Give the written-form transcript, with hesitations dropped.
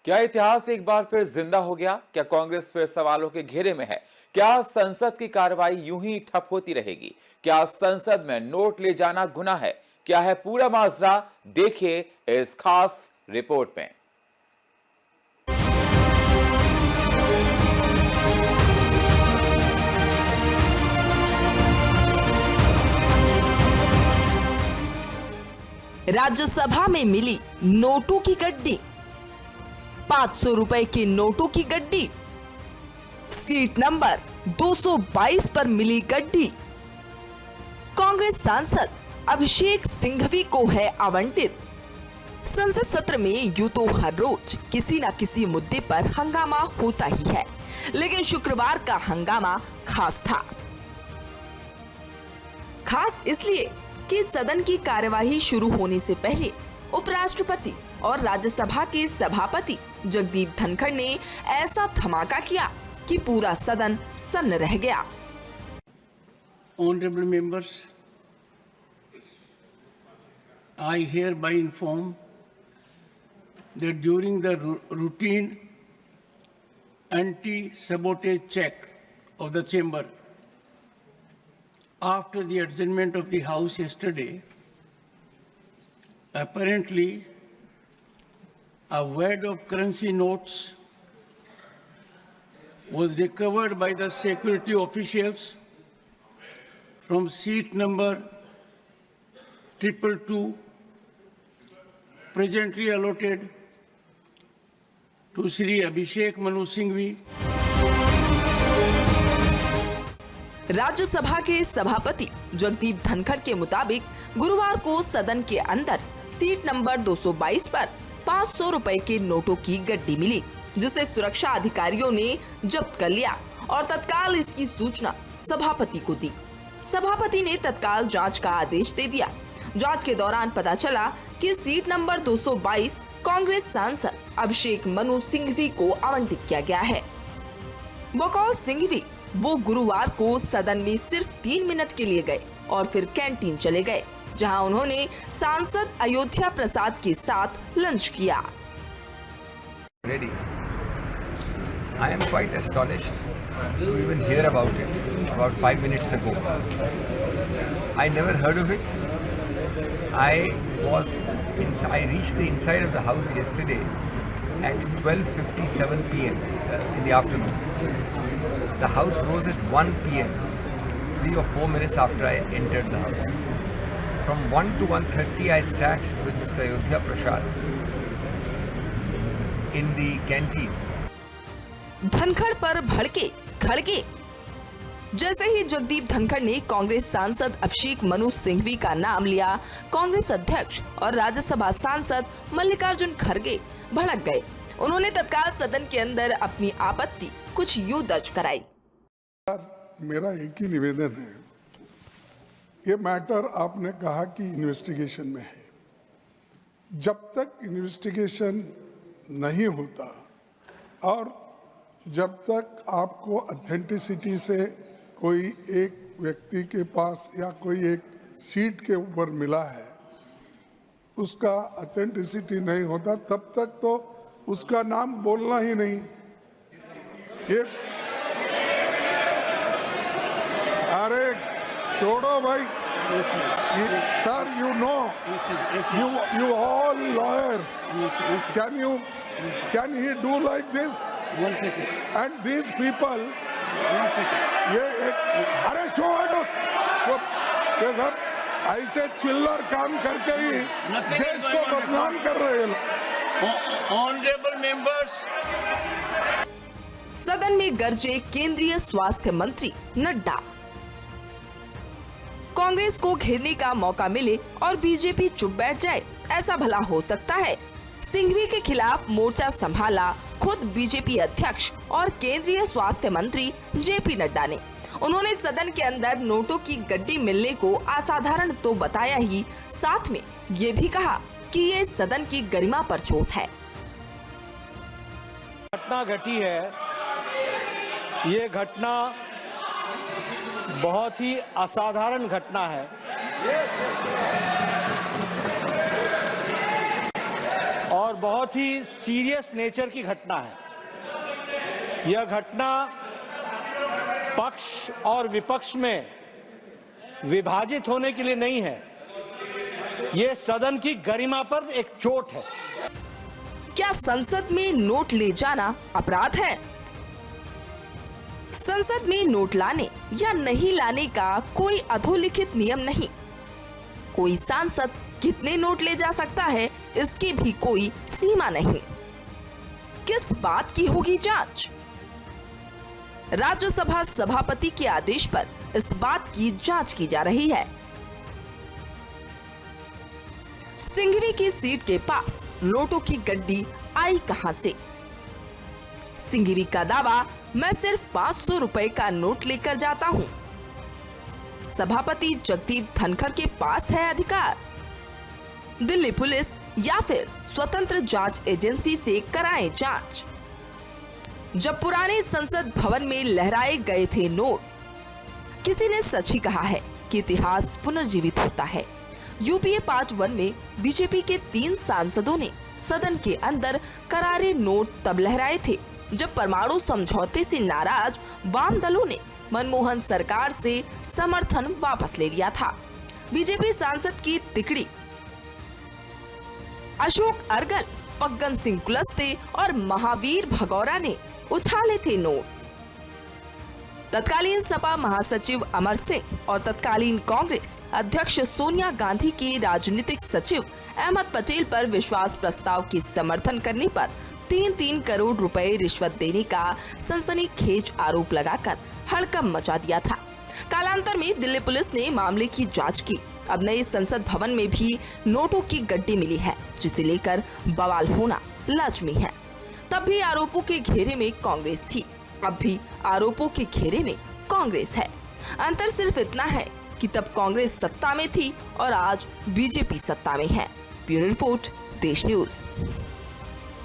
क्या इतिहास एक बार फिर जिंदा हो गया? क्या कांग्रेस फिर सवालों के घेरे में है? क्या संसद की कार्रवाई यूं ही ठप होती रहेगी? क्या संसद में नोट ले जाना गुनाह है? क्या है पूरा माजरा? देखिए इस खास रिपोर्ट में। राज्यसभा में मिली नोटों की गड्डी, 500 रुपए की नोटों की गड्डी, सीट नंबर 222 पर मिली गड्डी। कांग्रेस सांसद अभिषेक सिंघवी को है आवंटित। संसद सत्र में यूं तो हर रोज किसी न किसी मुद्दे पर हंगामा होता ही है, लेकिन शुक्रवार का हंगामा खास था। खास इसलिए कि सदन की कार्यवाही शुरू होने से पहले उपराष्ट्रपति और राज्यसभा के सभापति जगदीप धनखड़ ने ऐसा धमाका किया कि पूरा सदन सन्न रह गया। Honorable members, I hereby inform that during the routine anti-sabotage check of the chamber after the adjournment of the House yesterday, apparently a wad of currency notes was recovered by the security officials from seat number 222, presently allotted to Shri Abhishek Manu Singhvi. Rajya Sabha के सभापति जगदीप धनखड़ के मुताबिक गुरुवार को सदन के अंदर seat number 222 पर 500 रुपए के नोटों की गड्डी मिली, जिसे सुरक्षा अधिकारियों ने जब्त कर लिया और तत्काल इसकी सूचना सभापति को दी। सभापति ने तत्काल जांच का आदेश दे दिया। जांच के दौरान पता चला कि सीट नंबर 222 कांग्रेस सांसद अभिषेक मनु सिंघवी को आवंटित किया गया है। बकौल सिंघवी वो गुरुवार को सदन में सिर्फ 3 मिनट के लिए गए और फिर कैंटीन चले गए, जहां उन्होंने सांसद अयोध्या प्रसाद के साथ लंच किया। Ready. I am quite astonished to even hear about it about 5 minutes ago. I never heard of it. I reached the inside of the house yesterday at 12:57 p.m. In the afternoon. The house rose at 1 p.m. 3 or 4 minutes after I entered the house. From 1 to 1:30 I sat with Mr. Ayodhya Prasad in the canteen. Dhankhar पर भड़के खड़के। जैसे ही जगदीप धनखड़ ने कांग्रेस सांसद अभिषेक मनु सिंघवी का नाम लिया, कांग्रेस अध्यक्ष और राज्यसभा सांसद मल्लिकार्जुन खड़गे भड़क गए। उन्होंने तत्काल सदन के अंदर अपनी आपत्ति कुछ यूं दर्ज कराई। मेरा एक ही निवेदन है, ये मैटर आपने कहा कि इन्वेस्टिगेशन में है। जब तक इन्वेस्टिगेशन नहीं होता और जब तक आपको ऑथेंटिसिटी से कोई एक व्यक्ति के पास या कोई एक सीट के ऊपर मिला है, उसका ऑथेंटिसिटी नहीं होता, तब तक तो उसका नाम बोलना ही नहीं। ये अरे छोड़ो भाई sir, you know, you all lawyers, can he do like this? 1 second. And these people, 1 second. ये अरे छोड़ो ये सर ऐसे चिल्लर काम करके ही देश को बदनाम कर रहे हैं। Honorable members. सदन में गरजे केंद्रीय स्वास्थ्य मंत्री नड्डा। कांग्रेस को घेरने का मौका मिले और बीजेपी चुप बैठ जाए, ऐसा भला हो सकता है? सिंघवी के खिलाफ मोर्चा संभाला खुद बीजेपी अध्यक्ष और केंद्रीय स्वास्थ्य मंत्री जेपी नड्डा ने। उन्होंने सदन के अंदर नोटों की गड्डी मिलने को असाधारण तो बताया ही, साथ में ये भी कहा कि ये सदन की गरिमा पर चोट है। घटना घटी है, ये घटना बहुत ही असाधारण घटना है और बहुत ही सीरियस नेचर की घटना है। यह घटना पक्ष और विपक्ष में विभाजित होने के लिए नहीं है, ये सदन की गरिमा पर एक चोट है। क्या संसद में नोट ले जाना अपराध है? संसद में नोट लाने या नहीं लाने का कोई अधोलिखित नियम नहीं। कोई सांसद कितने नोट ले जा सकता है, इसकी भी कोई सीमा नहीं। किस बात की होगी जांच? राज्यसभा सभापति के आदेश पर इस बात की जांच की जा रही है। सिंघवी की सीट के पास नोटों की गड्डी आई कहां से? सिंघवी का दावा, मैं सिर्फ 500 रुपए का नोट लेकर जाता हूं। सभापति जगदीप धनखड़ के पास है अधिकार। दिल्ली पुलिस या फिर स्वतंत्र जांच एजेंसी से कराएं जांच। जब पुराने संसद भवन में लहराए गए थे नोट, किसी ने सच ही कहा है कि इतिहास पुनर्जीवित होता है। यूपीए पार्ट 1 में बीजेपी के 3 सांसदों ने सदन के अंदर करारे नोट तब लहराए थे जब परमाणु समझौते से नाराज वाम दलों ने मनमोहन सरकार से समर्थन वापस ले लिया था। बीजेपी सांसद की तिकड़ी अशोक अर्गल, फग्गन सिंह कुलस्ते और महावीर भगौरा ने उछाले थे नोट। तत्कालीन सपा महासचिव अमर सिंह और तत्कालीन कांग्रेस अध्यक्ष सोनिया गांधी के राजनीतिक सचिव अहमद पटेल पर विश्वास प्रस्ताव के समर्थन करने पर 3-3 करोड़ रुपए रिश्वत देने का सनसनीखेज आरोप लगाकर हड़कंप मचा दिया था। कालांतर में दिल्ली पुलिस ने मामले की जांच की। अब नए संसद भवन में भी नोटों की गड्डी मिली है, जिसे लेकर बवाल होना लाजमी है। तब भी आरोपों के घेरे में कांग्रेस थी, अब भी आरोपों के घेरे में कांग्रेस है। अंतर सिर्फ इतना है कि तब कांग्रेस सत्ता में थी और आज बीजेपी सत्ता में है। ब्यूरो रिपोर्ट, देश न्यूज।